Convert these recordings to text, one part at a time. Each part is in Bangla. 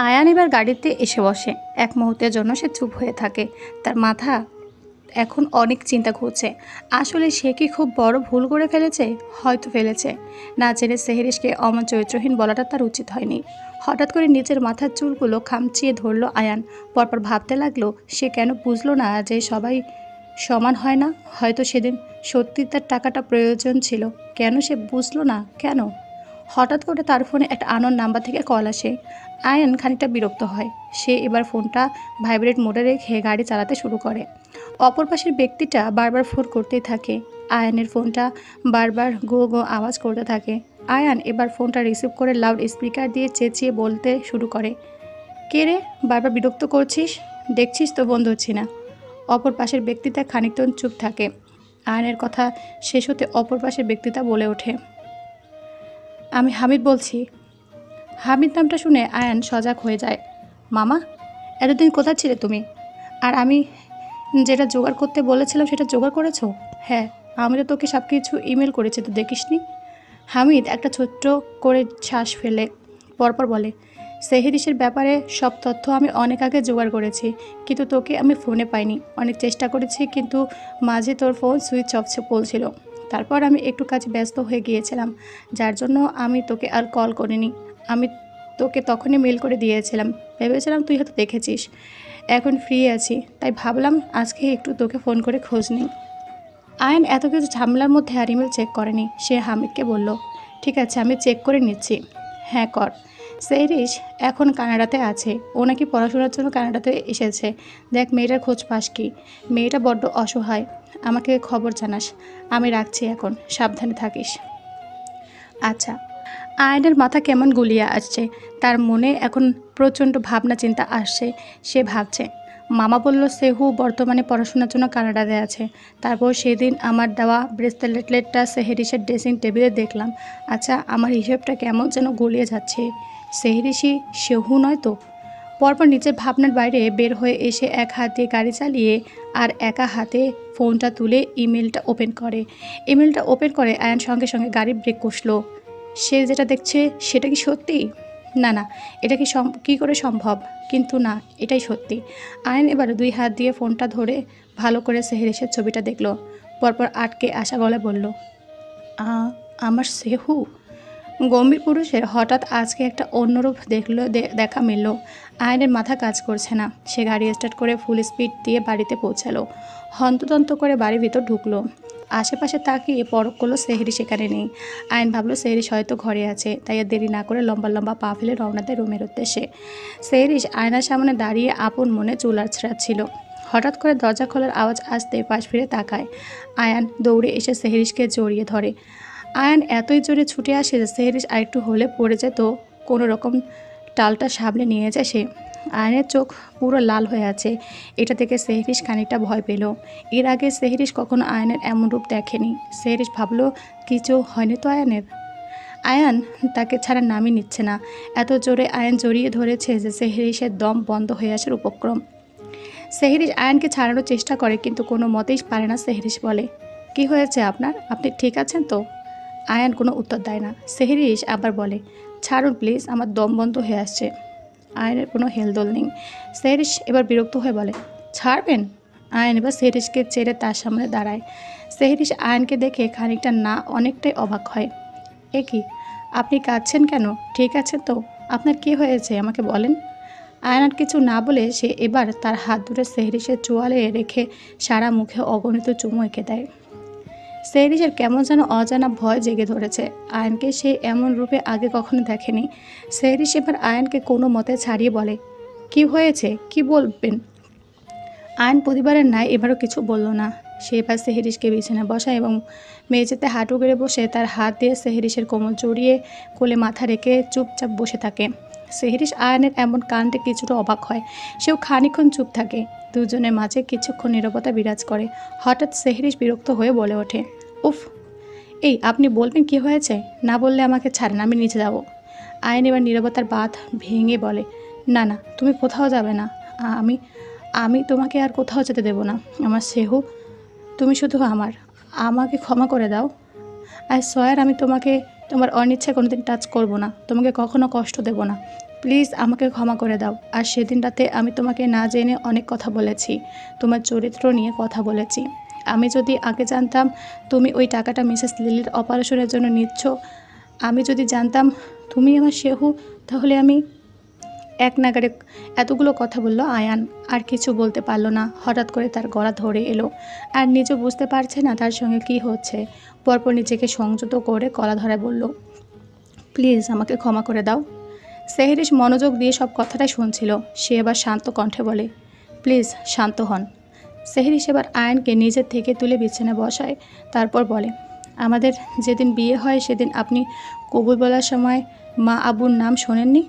আয়ান এবার গাড়িতে এসে বসে। এক মুহূর্তের জন্য সে চুপ হয়ে থাকে। তার মাথা এখন অনেক চিন্তা ঘুরছে। আসলে সে কি খুব বড় ভুল করে ফেলেছে? হয়তো ফেলেছে। না জেনে সেহরিশকে অমন চরিত্রহীন বলাটা তার উচিত হয়নি। হঠাৎ করে নিজের মাথার চুলগুলো খামচিয়ে ধরল আয়ান। পরপর ভাবতে লাগলো, সে কেন বুঝলো না যে সবাই সমান হয় না? হয়তো সেদিন সত্যি তার টাকাটা প্রয়োজন ছিল। কেন সে বুঝলো না? কেন? হঠাৎ করে তার ফোনে একটা আননোন নাম্বার থেকে কল আসে। আয়ান খানিকটা বিরক্ত হয়। সে এবার ফোনটা ভাইব্রেট মোডে রেখে গাড়ি চালাতে শুরু করে। অপর পাশের ব্যক্তিটা বারবার ফোন করতেই থাকে। আয়ানের ফোনটা বারবার গো গো আওয়াজ করতে থাকে। আয়ান এবার ফোনটা রিসিভ করে লাউড স্পিকার দিয়ে চেঁচিয়ে বলতে শুরু করে, কে রে, বারবার বিরক্ত করছিস? দেখছিস তো বন্ধ হচ্ছে না। অপর পাশের ব্যক্তিটা খানিকক্ষণ চুপ থাকে। আয়ানের কথা শেষ হতে অপর পাশের ব্যক্তিটা বলে ওঠে, আমি হামিদ বলছি। হামিদ নামটা শুনে আয়ান সজাগ হয়ে যায়। মামা, এতদিন কোথায় ছিলে তুমি? আর আমি যেটা জোগাড় করতে বলেছিলাম সেটা জোগাড় করেছো? হ্যাঁ, আমি তো তোকে সব কিছু ইমেল করেছি, তো দেখিসনি? হামিদ একটা ছোট্ট করে শ্বাস ফেলে পরপর বলে, সেহরিশের ব্যাপারে সব তথ্য আমি অনেক আগে জোগাড় করেছি, কিন্তু তোকে আমি ফোনে পাইনি। অনেক চেষ্টা করেছি, কিন্তু মাঝে তোর ফোন সুইচ অফ বলছিল। তারপর আমি একটু কাজে ব্যস্ত হয়ে গিয়েছিলাম, যার জন্য আমি তোকে আর কল করিনি। আমি তোকে তখনই মেল করে দিয়েছিলাম, ভেবেছিলাম তুই হয়তো দেখেছিস। এখন ফ্রি আছি, তাই ভাবলাম আজকে একটু তোকে ফোন করে খোঁজ নিই। আয়ন এত কিছু ঝামেলার মধ্যে আর ইমেল চেক করেনি। সে হামিদকে বলল, ঠিক আছে, আমি চেক করে নিচ্ছি। হ্যাঁ কর। সেহরিশ এখন কানাডাতে আছে। ও নাকি পড়াশোনার জন্য কানাডাতে এসেছে। দেখ মেয়েটার খোঁজ পাস কি। মেয়েটা বড্ড অসহায়। আমাকে খবর জানাস। আমি রাখছি এখন, সাবধানে থাকিস। আচ্ছা। আয়নের মাথা কেমন গুলিয়ে আসছে। তার মনে এখন প্রচণ্ড ভাবনা চিন্তা আসছে। সে ভাবছে, মামা বলল সেহু বর্তমানে পড়াশোনার জন্য কানাডাতে আছে। তারপর সেদিন আমার দেওয়া ব্রেসলেটটা সেহরিশের ড্রেসিং টেবিলে দেখলাম। আচ্ছা, আমার হিসেবটা কেমন যেন গুলিয়ে যাচ্ছে। সেহরিশি সেহু নয় তো? পরপর নিজের ভাবনার বাইরে বের হয়ে এসে এক হাত দিয়ে গাড়ি চালিয়ে আর একা হাতে ফোনটা তুলে ইমেলটা ওপেন করে। ইমেলটা ওপেন করে আয়ন সঙ্গে সঙ্গে গাড়ির ব্রেক কষলো। সে যেটা দেখছে সেটা কি সত্যি? না না, এটা কি করে সম্ভব? কিন্তু না, এটাই সত্যি। আয়ন এবার দুই হাত দিয়ে ফোনটা ধরে ভালো করে সেহরিশের ছবিটা দেখলো। পরপর আটকে আসা গলায় বলল, আমার সেহু। গম্ভীর পুরুষের হঠাৎ আজকে একটা অন্যরূপ দেখা মিলল। আয়নের মাথা কাজ করছে না। সে গাড়ি স্টার্ট করে ফুল স্পিড দিয়ে বাড়িতে পৌঁছালো। হন্তদন্ত করে বাড়ির ভিতর ঢুকলো। আশেপাশে তাকিয়ে পরখ করলো সেহরি সেখানে নেই। আয়ন ভাবলো সেহরিশ হয়তো ঘরে আছে, তাই আর দেরি না করে লম্বা লম্বা পা ফেলে রওনা দেয় রুমের উদ্দেশ্যে। সেহরিশ আয়নার সামনে দাঁড়িয়ে আপন মনে চুল আঁচড়াচ্ছিল। হঠাৎ করে দরজা খোলার আওয়াজ আসতে পাশ ফিরে তাকায়। আয়ান দৌড়ে এসে সেহরিশকে জড়িয়ে ধরে। আয়ান এতই জোরে ছুটে আসে যে সেহরিশ আরেকটু হলে পড়ে যেত। কোনো রকম টালটা সামলে নিয়ে যায় সে। আয়নের চোখ পুরো লাল হয়ে আছে। এটা দেখে সেহরিশ খানিকটা ভয় পেল। এর আগে সেহরিশ কখনো আয়নের এমন রূপ দেখেনি। সেহরিশ ভাবলো কিছু হয়নি তো আয়নের। আয়ান তাকে ছাড়া নামই নিচ্ছে না। এত জোরে আয়ন জড়িয়ে ধরেছে যে সেহরিশের দম বন্ধ হয়ে আসার উপক্রম। সেহরিশ আয়ানকে ছাড়ানোর চেষ্টা করে, কিন্তু কোনো মতেই পারে না। সেহরিশ বলে, কি হয়েছে আপনার? আপনি ঠিক আছেন তো? আয়ান কোনো উত্তর দেয় না। সেহরিশ আবার বলে, ছাড়ুন প্লিজ, আমার দম বন্ধ হয়ে আসছে। আয়নের কোনো হেলদোল নেই। সেহরিশ এবার বিরক্ত হয়ে বলে, ছাড়বেন? আয়ন এবার সেহরিশকে ছেড়ে তার সামনে দাঁড়ায়। সেহরিশ আয়নকে দেখে খানিকটা না অনেকটাই অবাক হয়। এ কি, আপনি কাঁদছেন কেন? ঠিক আছেন তো? আপনার কি হয়েছে আমাকে বলেন। আয়ন আর কিছু না বলে সে এবার তার হাত ধরে সেহরিশের চোয়ালে রেখে সারা মুখে অগণিত চুমু এঁকে দেয়। সেহরিশের কেমন যেন অজানা ভয় জেগে ধরেছে। আয়নকে সে এমন রূপে আগে কখনো দেখেনি। সেহরিশ এবার আয়নকে কোনো মতে ছাড়িয়ে বলে, কি হয়েছে, কি বলবেন? আয়ন প্রতিবারের ন্যায় এবারও কিছু বলল না। সে এবার সেহরিশকে বিছানায় বসায় এবং মেঝেতে হাঁটু গেড়ে বসে তার হাত দিয়ে সেহরিশের কোমর জড়িয়ে কোলে মাথা রেখে চুপচাপ বসে থাকে। সেহরিশ আয়নের এমন কাণ্ডে কিছুটা অবাক হয়। সেও খানিকক্ষণ চুপ থাকে। দুজনের মাঝে কিছুক্ষণ নীরবতা বিরাজ করে। হঠাৎ সেহরিশ বিরক্ত হয়ে বলে ওঠে, উফ, এই আপনি বলবেন কি হয়েছে? না বললে আমাকে ছাড়েন, আমি নিচে যাব। আয়ন এবার নীরবতার বাঁধ ভেঙে বলে, না না, তুমি কোথাও যাবে না। আমি আমি তোমাকে আর কোথাও যেতে দেব না। আমার সেহু, তুমি শুধু আমাকে ক্ষমা করে দাও। আই সোয়ার, আমি তোমাকে তোমার অনিচ্ছায় কোনোদিন টাচ করব না। তোমাকে কখনো কষ্ট দেব না। প্লিজ আমাকে ক্ষমা করে দাও। আর সেদিন রাতে আমি তোমাকে না জেনে অনেক কথা বলেছি, তোমার চরিত্র নিয়ে কথা বলেছি। আমি যদি আগে জানতাম তুমি ওই টাকাটা মিসেস লিলির অপারেশনের জন্য নিচ্ছ, আমি যদি জানতাম তুমি আমার শেহু, তাহলে আমি এক নাগাড়ে এতগুলো কথা বলল আয়ান। আর কিছু বলতে পারল না। হঠাৎ করে তার গলা ধরে এলো, আর নিজেও বুঝতে পারছে না তার সঙ্গে কি হচ্ছে। পরপর নিজেকে সংযত করে গলা ধরে বলল, প্লিজ আমাকে ক্ষমা করে দাও। সেহরিশ মনোযোগ দিয়ে সব কথাটাই শুনছিল। সে এবার শান্ত কণ্ঠে বলে, প্লিজ শান্ত হন। সেহরিশ এবার আয়ানকে নিজের থেকে তুলে বিছানায় বসায়। তারপর বলে, আমাদের যেদিন বিয়ে হয় সেদিন আপনি কবুল বলার সময় মা আবুর নাম শোনেননি?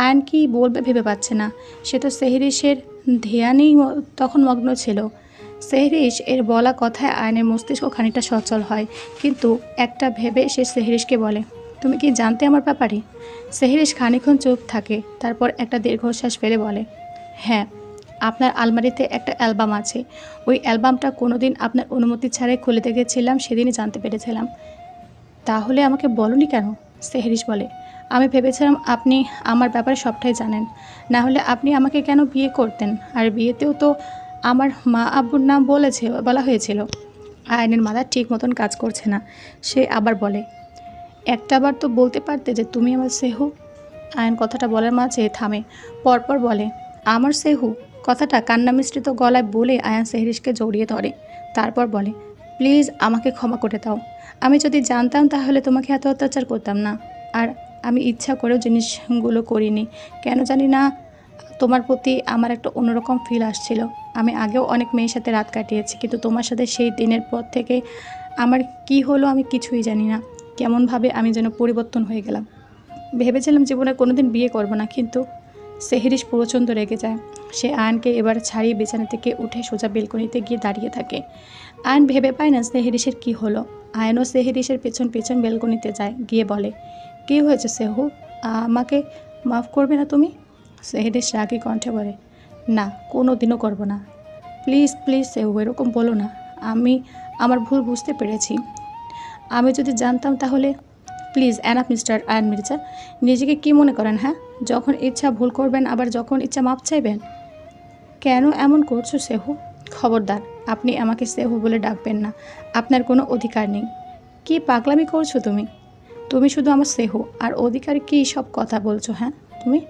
আয়ান কি বলবে ভেবে পাচ্ছে না। সে তো সেহরিশের ধ্যানেই তখন মগ্ন ছিল। সেহরিশ এর বলা কথায় আয়নের মস্তিষ্ক খানিকটা সচল হয়, কিন্তু একটা ভেবে সে সেহরিশকে বলে, তুমি কি জানতে আমার ব্যাপারে? সেহরিশ খানিকক্ষণ চুপ থাকে, তারপর একটা দীর্ঘশ্বাস ফেলে বলে, হ্যাঁ, আপনার আলমারিতে একটা অ্যালবাম আছে। ওই অ্যালবামটা কোনোদিন আপনার অনুমতি ছাড়াই খুলে দেখেছিলাম, সেদিনই জানতে পেরেছিলাম। তাহলে আমাকে বলনি কেন? সেহরিশ বলে, আমি ভেবেছিলাম আপনি আমার ব্যাপারে সবটাই জানেন, না হলে আপনি আমাকে কেন বিয়ে করতেন? আর বিয়েতেও তো আমার মা আব্বুর নাম বলা হয়েছিল। আয়নের মাথা ঠিক মতন কাজ করছে না। সে আবার বলে, একটাবার তো বলতে পারতে যে তুমি আমার সেহু। আয়ন কথাটা বলার মাঝে থামে, পরপর বলে, আমার সেহু। কথাটা কান্না মিশ্রিত গলায় বলে আয়ান সেহরিশকে জড়িয়ে ধরে। তারপর বলে, প্লিজ আমাকে ক্ষমা করে দাও। আমি যদি জানতাম তাহলে তোমাকে এত অত্যাচার করতাম না। আর আমি ইচ্ছা করেও জিনিসগুলো করিনি। কেন জানি না, তোমার প্রতি আমার একটা অন্যরকম ফিল আসছিল। আমি আগেও অনেক মেয়ের সাথে রাত কাটিয়েছি, কিন্তু তোমার সাথে সেই দিনের পর থেকে আমার কি হলো আমি কিছুই জানি না। কেমনভাবে আমি যেন পরিবর্তন হয়ে গেলাম। ভেবেছিলাম জীবনে কোনোদিন বিয়ে করব না, কিন্তু সেহরিশ প্রচণ্ড রেগে যায়। সে আয়নকে এবার ছাড়িয়ে বিছানা থেকে উঠে সোজা বেলকনিতে গিয়ে দাঁড়িয়ে থাকে। আয়ন ভেবে পায় না সেহরিশের কি হলো। আয়নও সেহরিশের পেছন পেছন বেলকনিতে যায়, গিয়ে বলে, কী হয়েছে সেহু? আমাকে মাফ করবে না তুমি? সেহরিশ রাগী কণ্ঠে বলে, না, কোনো দিনও করবো না। প্লিজ প্লিজ সেহু, এরকম বলো না। আমি আমার ভুল বুঝতে পেরেছি। আমি যদি জানতাম তাহলে। Please enough mister ion Mirza. নিজেকে কি মনে করেন? হ্যাঁ, যখন ইচ্ছা ভুল করবেন, আবার যখন ইচ্ছা মাপ চাইবেন। কেন এমন করছো সেহু? খবরদার, আপনি আমাকে সেহু বলে ডাকবেন না। আপনার কোনো অধিকার নেই। কি পাগলামি করছো তুমি? তুমি শুধু আমার সেহু, আর অধিকার কি সব কথা বলছো? হ্যাঁ, তুমি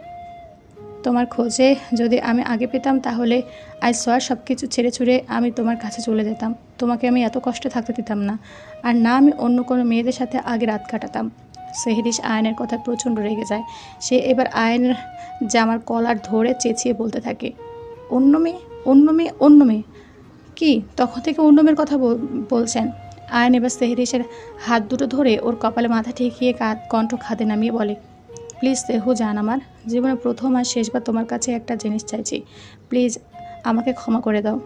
তোমার খোঁজে যদি আমি আগে পেতাম তাহলে আই সোয়ার সব কিছু ছেড়ে ছুড়ে আমি তোমার কাছে চলে যেতাম। তোমাকে আমি এত কষ্টে থাকতে দিতাম না। আর না আমি অন্য কোনো মেয়েদের সাথে আগে রাত কাটাতাম। সেহরিশ আয়নের কথা প্রচণ্ড রেগে যায়। সে এবার আয়নের জামার কলার ধরে চেঁচিয়ে বলতে থাকে, অন্য মেয়ে, অন্য মেয়ে, অন্য মেয়ে? কি তখন থেকে অন্য মেয়ের কথা বলছেন? আয়ন এবার সেহরিশের হাত দুটো ধরে ওর কপালে মাথা ঠেকিয়ে কণ্ঠ খাদে নামিয়ে বলে, প্লিজ সেহু জান, আমার জীবনে প্রথম আর শেষবার তোমার কাছে একটা জিনিস চাইছি। প্লিজ আমাকে ক্ষমা করে দাও।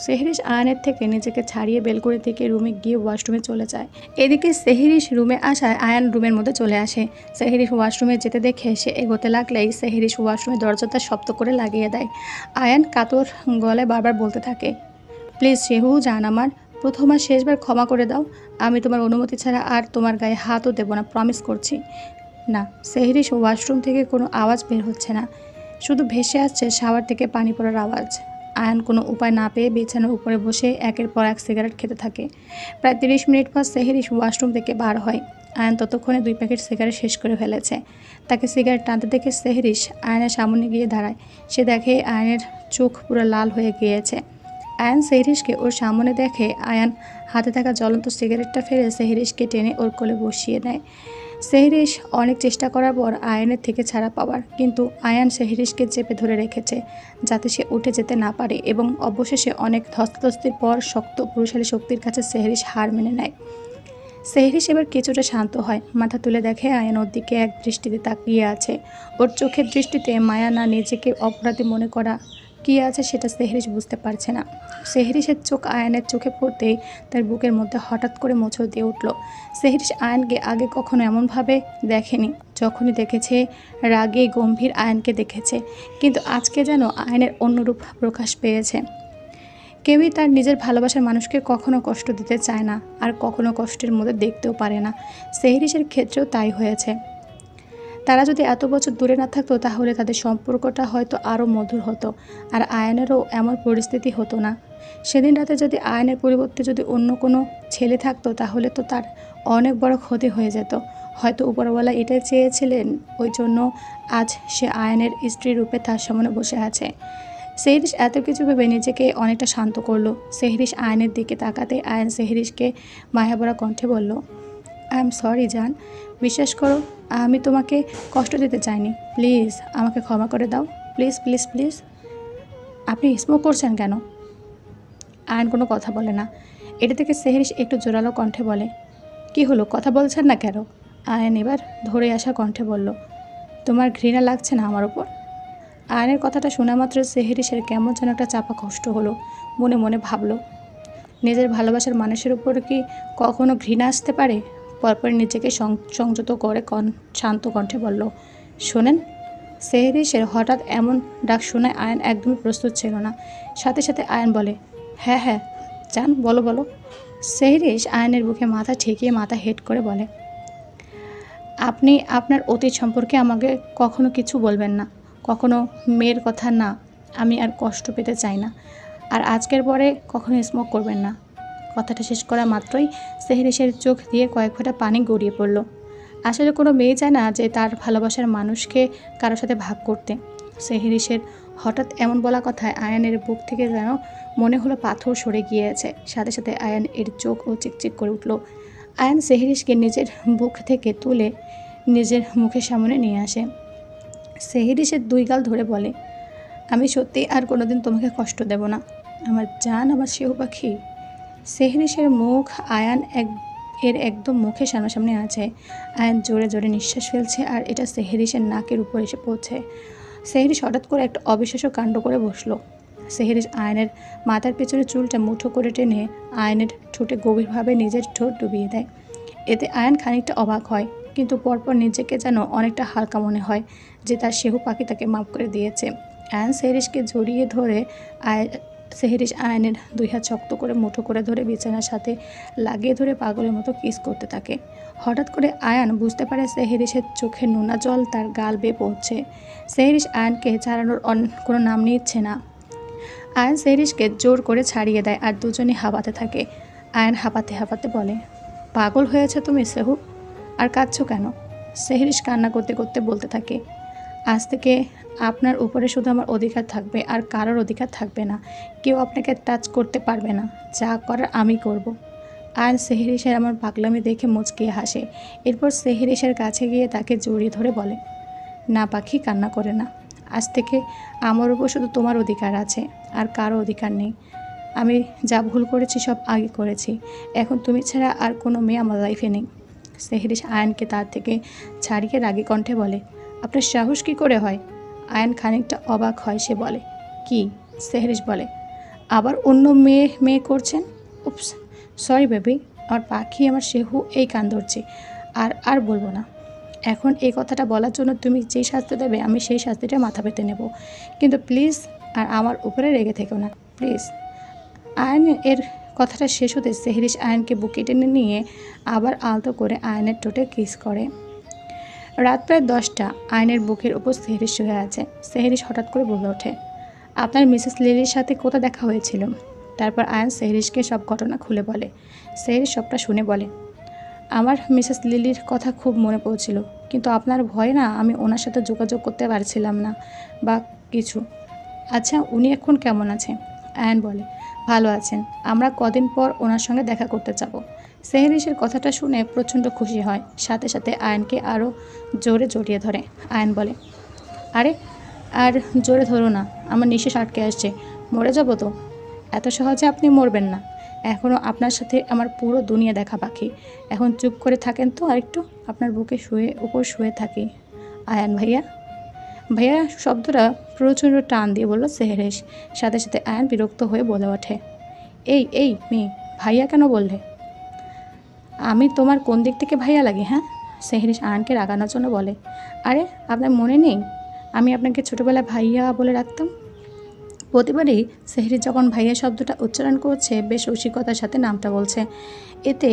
সেহরিশ আয়নের থেকে নিজেকে ছাড়িয়ে বেলকুড়ি থেকে রুমে গিয়ে ওয়াশরুমে চলে যায়। এদিকে সেহরিশ রুমে আসায় আয়ান রুমের মধ্যে চলে আসে। সেহরিশ ওয়াশরুমে যেতে দেখে সে এগোতে লাগলেই সেহরিশ ওয়াশরুমের দরজাটা শক্ত করে লাগিয়ে দেয়। আয়ান কাতর গলায় বারবার বলতে থাকে, প্লিজ সেহু জান, আমার প্রথম আর শেষবার ক্ষমা করে দাও। আমি তোমার অনুমতি ছাড়া আর তোমার গায়ে হাতও দেবো না, প্রমিস করছি। না, সেহরিশ ওয়াশরুম থেকে কোনো আওয়াজ বের হচ্ছে না, শুধু ভেসে আসছে শাওয়ার থেকে পানি পড়ার আওয়াজ। আয়ান কোনো উপায় না পেয়ে বিছানার উপরে বসে একের পর এক সিগারেট খেতে থাকে। প্রায় 30 মিনিট পর সেহরিশ ওয়াশরুম থেকে বার হয়। আয়ান ততক্ষণে 2 প্যাকেট সিগারেট শেষ করে ফেলেছে। তাকে সিগারেট টানতে দেখে সেহরিশ আয়নের সামনে গিয়ে দাঁড়ায়। সে দেখে আয়নের চোখ পুরো লাল হয়ে গিয়েছে। আয়ান সেহরিশকে ওর সামনে দেখে আয়ান হাতে থাকা জ্বলন্ত সিগারেটটা ফেলে সেহরিশকে টেনে ওর কোলে বসিয়ে দেয়। সেহরিশ অনেক চেষ্টা করার পর আয়ানের থেকে ছাড়া পাওয়ার, কিন্তু আয়ান সেহরিশকে চেপে ধরে রেখেছে যাতে সে উঠে যেতে না পারে, এবং অবশেষে অনেক ধস্তাধস্তির পর শক্ত পুরুষালী শক্তির কাছে সেহরিশ হার মেনে নেয়। সেহরিশ এবার কিছুটা শান্ত হয়। মাথা তুলে দেখে আয়ান ওর দিকে এক দৃষ্টিতে তাকিয়ে আছে। ওর চোখের দৃষ্টিতে মায়া না নিজেকে অপরাধী মনে করা কী আছে সেটা সেহরিশ বুঝতে পারছে না। সেহরিশের চোখ আয়ানের চোখে পড়তেই তার বুকের মধ্যে হঠাৎ করে মোচড় দিয়ে উঠল। সেহরিশ আয়ানকে আগে কখনো এমনভাবে দেখেনি। যখনই দেখেছে রাগে গম্ভীর আয়ানকে দেখেছে, কিন্তু আজকে যেন আয়ানের অন্য রূপ প্রকাশ পেয়েছে। কেউই তার নিজের ভালোবাসার মানুষকে কখনো কষ্ট দিতে চায় না, আর কখনো কষ্টের মধ্যে দেখতেও পারে না। সেহরিশের ক্ষেত্রেও তাই হয়েছে। তারা যদি এত বছর দূরে না থাকতো তাহলে তাদের সম্পর্কটা হয়তো আরও মধুর হতো, আর আয়ানেরও এমন পরিস্থিতি হতো না। সেদিন রাতে যদি আয়ানের পরিবর্তে যদি অন্য কোনো ছেলে থাকতো তাহলে তো তার অনেক বড় ক্ষতি হয়ে যেত। হয়তো উপরওয়ালা এটাই চেয়েছিলেন, ওই জন্য আজ সে আয়ানের স্ত্রী রূপে তার সামনে বসে আছে। সেহরিশ এত কিছু ভেবে নিজেকে অনেকটা শান্ত করলো। সেহরিশ আয়নের দিকে তাকাতে আয়ন সেহরিশকে মায়াভরা কণ্ঠে বলল, আই এম সরি জান, বিশ্বাস করো আমি তোমাকে কষ্ট দিতে চাইনি, প্লিজ আমাকে ক্ষমা করে দাও, প্লিজ প্লিজ প্লিজ। আপনি স্মোক করছেন কেন? আয়ন কোনো কথা বলে না। এটা থেকে সেহরিশ একটু জোরালো কণ্ঠে বলে, কি হলো, কথা বলছেন না কেন? আয়ন এবার ধরে আসা কণ্ঠে বলল, তোমার ঘৃণা লাগছে না আমার উপর? আয়নের কথাটা শোনা মাত্র সেহরিশের কেমন যেন একটা চাপা কষ্ট হলো। মনে মনে ভাবলো, নিজের ভালোবাসার মানুষের উপর কি কখনো ঘৃণা আসতে পারে? পরপর নিজেকে সংযত করে শান্ত কণ্ঠে বলল, শোনেন। সেহরিশের হঠাৎ এমন ডাক শোনায় আয়ন একদমই প্রস্তুত ছিল না। সাথে সাথে আয়ন বলে, হ্যাঁ হ্যাঁ জান, বলো বলো। সেহরিশ আয়নের বুকে মাথা ঠেকিয়ে মাথা হেড করে বলে, আপনি আপনার অতীত সম্পর্কে আমাকে কখনো কিছু বলবেন না, কখনো মেয়ের কথা না, আমি আর কষ্ট পেতে চাই না। আর আজকের পরে কখনো স্মোক করবেন না। কথাটা শেষ করা মাত্রই সেহরিশের চোখ দিয়ে কয়েক ফোঁটা পানি গড়িয়ে পড়ল। আসলে কোনো মেয়ে চায় না যে তার ভালোবাসার মানুষকে কারোর সাথে ভাগ করতে। সেহরিশের হঠাৎ এমন বলা কথায় আয়ানের বুক থেকে যেন মনে হলো পাথর সরে গিয়েছে। সাথে সাথে আয়ান এর চোখও চিকচিক করে উঠল। আয়ান সেহরিশকে নিজের বুক থেকে তুলে নিজের মুখের সামনে নিয়ে আসে। সেহরিশের দুই গাল ধরে বলে, আমি সত্যি আর কোনোদিন তোমাকে কষ্ট দেব না, আমার জান, আমার শিহু পাখি। সেহরিশের মুখ আয়ান এর একদম মুখের সামনাসামনি আছে। আয়ান জোরে জোরে নিঃশ্বাস ফেলছে আর এটা সেহরিশের নাকের উপর এসে পড়ছে। সেহরিশ হঠাৎ করে একটা অবিশ্বাস্য কাণ্ড করে বসলো। সেহরিশ আয়নের মাথার পেছনে চুলটা মুঠো করে টেনে আয়নের ঠোঁটে গভীরভাবে নিজের ঠোঁট ডুবিয়ে দেয়। এতে আয়ন খানিকটা অবাক হয়, কিন্তু পরপর নিজেকে যেন অনেকটা হালকা মনে হয় যে তার শেহু পাখি তাকে মাফ করে দিয়েছে। আয়ন সেহরিশকে জড়িয়ে ধরে সেহরিশ আয়নের দুই হাত শক্ত করে মুঠো করে ধরে বিছানার সাথে লাগিয়ে ধরে পাগলের মতো কিস করতে থাকে। হঠাৎ করে আয়ান বুঝতে পারে সেহরিশের চোখে নোনা জল তার গাল বেয়ে পড়ছে। সেহরিশ আয়নকে ছাড়ানোর কোনো নাম নিচ্ছে না। আয়ন সেহরিশকে জোর করে ছাড়িয়ে দেয় আর দুজনে হাঁপাতে থাকে। আয়ন হাঁপাতে হাঁপাতে বলে, পাগল হয়েছে তুমি সেহু, আর কাঁদছো কেন? সেহরিশ কান্না করতে করতে বলতে থাকে, আজ থেকে আপনার উপরে শুধু আমার অধিকার থাকবে, আর কারোর অধিকার থাকবে না। কেউ আপনাকে টাচ করতে পারবে না, যা করার আমি করব। আর সেহরিশের আমার পাগলামি দেখে মুচকিয়ে হাসে। এরপর সেহরিশের কাছে গিয়ে তাকে জড়িয়ে ধরে বলে, না পাখি, কান্না করে না। আজ থেকে আমার উপর শুধু তোমার অধিকার আছে, আর কারো অধিকার নেই। আমি যা ভুল করেছি সব আগে করেছি, এখন তুমি ছাড়া আর কোনো মেয়ে আমার লাইফে নেই। সেহরিশ আয়নকে তার থেকে ছাড়িয়ে রাগী কণ্ঠে বলে, আপনার সাহস কী করে হয়? আয়ন খানিকটা অবাক হয়। সে বলে, কি? সেহরিশ বলে, আবার অন্য মেয়ে করছেন? উপস, সরি বেবি, আমার পাখি, আমার শেহু এই কান ধরছি, আর বলবো না। এখন এই কথাটা বলার জন্য তুমি যেই শাস্তি দেবে আমি সেই শাস্তিটা মাথা পেতে নেব, কিন্তু প্লিজ আর আমার উপরে রেগে থেকো না, প্লিজ। আয়ন এর কথাটা শেষ হতে সেহরিশ আয়নকে বুকে টেনে নিয়ে আবার আলতো করে আয়নের ঠোঁটে কিস করে। রাত প্রায় 10টা। আয়নের বুকের উপর সেহরিশ শুয়ে আছে। সেহরিশ হঠাৎ করে বলে ওঠে, আপনার মিসেস লিলির সাথে কোথায় দেখা হয়েছিল? তারপর আয়ন সেহরিশকে সব ঘটনা খুলে বলে। সেহরিশ সবটা শুনে বলে, আমার মিসেস লিলির কথা খুব মনে পড়ছিল, কিন্তু আপনার ভয়ে না আমি ওনার সাথে যোগাযোগ করতে পারছিলাম না বা কিছু। আচ্ছা, উনি এখন কেমন আছেন? আয়ন বলে, ভালো আছেন, আমরা কদিন পর ওনার সঙ্গে দেখা করতে যাব। সেহরিশের কথাটা শুনে প্রচণ্ড খুশি হয়। সাথে সাথে আয়নকে আরও জোরে জড়িয়ে ধরে। আয়ন বলে, আরে আর জোরে ধরো না, আমার নিঃশ্বাস আটকে আসছে, মরে যাব তো। এত সহজে আপনি মরবেন না, এখনও আপনার সাথে আমার পুরো দুনিয়া দেখা বাকি। এখন চুপ করে থাকেন তো আরেকটু, আপনার বুকে শুয়ে থাকি। আয়ান ভাইয়া, ভাইয়া শব্দটা প্রচণ্ড টান দিয়ে বলল সেহরিশ। সাথে সাথে আয়ান বিরক্ত হয়ে বলে ওঠে, এই মেয়ে, ভাইয়া কেন বললে? আমি তোমার কোন দিক থেকে ভাইয়া লাগে? হ্যাঁ? সেহরিশ আয়ানকে রাগানোর জন্য বলে, আরে আপনার মনে নেই আমি আপনাকে ছোটোবেলায় ভাইয়া বলে রাখতাম? প্রতিবারই সেহরিশ যখন ভাইয়া শব্দটা উচ্চারণ করছে বেশ রসিকতার সাথে নামটা বলছে, এতে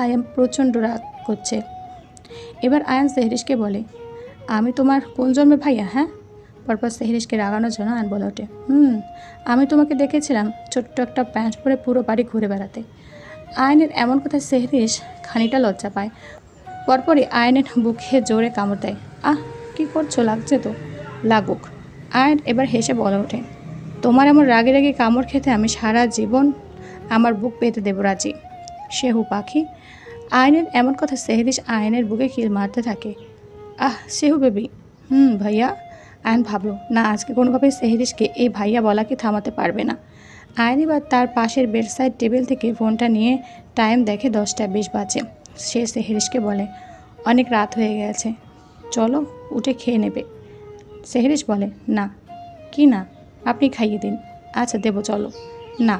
আয়ান প্রচণ্ড রাগ করছে। এবার আয়ান সেহরিশকে বলে, আমি তোমার কোন জন্মের ভাইয়া? হ্যাঁ। পরপর সেহরিশকে রাগানোর জন্য আয়ন বলে ওঠে, আমি তোমাকে দেখেছিলাম ছোট্ট একটা প্যান্ট পরে পুরো বাড়ি ঘুরে বেড়াতে। আয়নের এমন কথা সেহরিশ খানিকটা লজ্জা পায়। পরপরই আয়নের বুকে জোরে কামড় দেয়। আহ, কি করছো? লাগছে তো। লাগুক। আয়ন এবার হেসে বলে ওঠে, তোমার এমন রাগে রাগে কামড় খেতে আমি সারা জীবন আমার বুক পেতে দেব রাজি। সেহু পাখি। আয়নের এমন কথা সেহরিশ আয়নের বুকে কিল মারতে থাকে। আহ, সেহু বেবি। ভাইয়া। আয়ন ভাবলো, না আজকে কোনোভাবেই সেহরিশকে এই ভাইয়া বলাকে থামাতে পারবে না। আয়ন এবার তার পাশের বেডসাইড টেবিল থেকে ফোনটা নিয়ে টাইম দেখে 10টা 20 বাজে। সে সেহরিশকে বলে, অনেক রাত হয়ে গেছে, চলো উঠে খেয়ে নেবে। সেহরিশ বলে, না। কি না? আপনি খাইয়ে দিন। আচ্ছা দেবো, চলো। না।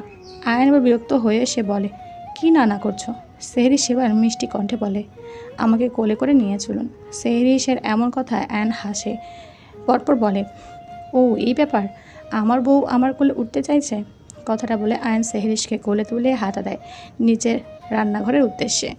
আয়ন এবার বিরক্ত হয়ে সে বলে, কি না না করছো? সেহরিশ এবার মিষ্টি কণ্ঠে বলে, আমাকে কোলে করে নিয়ে চলুন। সেহরিশের এমন কথায় আয়ন হাসে। পরপর বলে, ও এই ব্যাপার, আমার বউ আমার কোলে উঠতে চাইছে। কথাটা বলে আয়ন সেহরিশকে কোলে তুলে হাঁটা দেয় নিচের রান্নাঘরের উদ্দেশ্যে।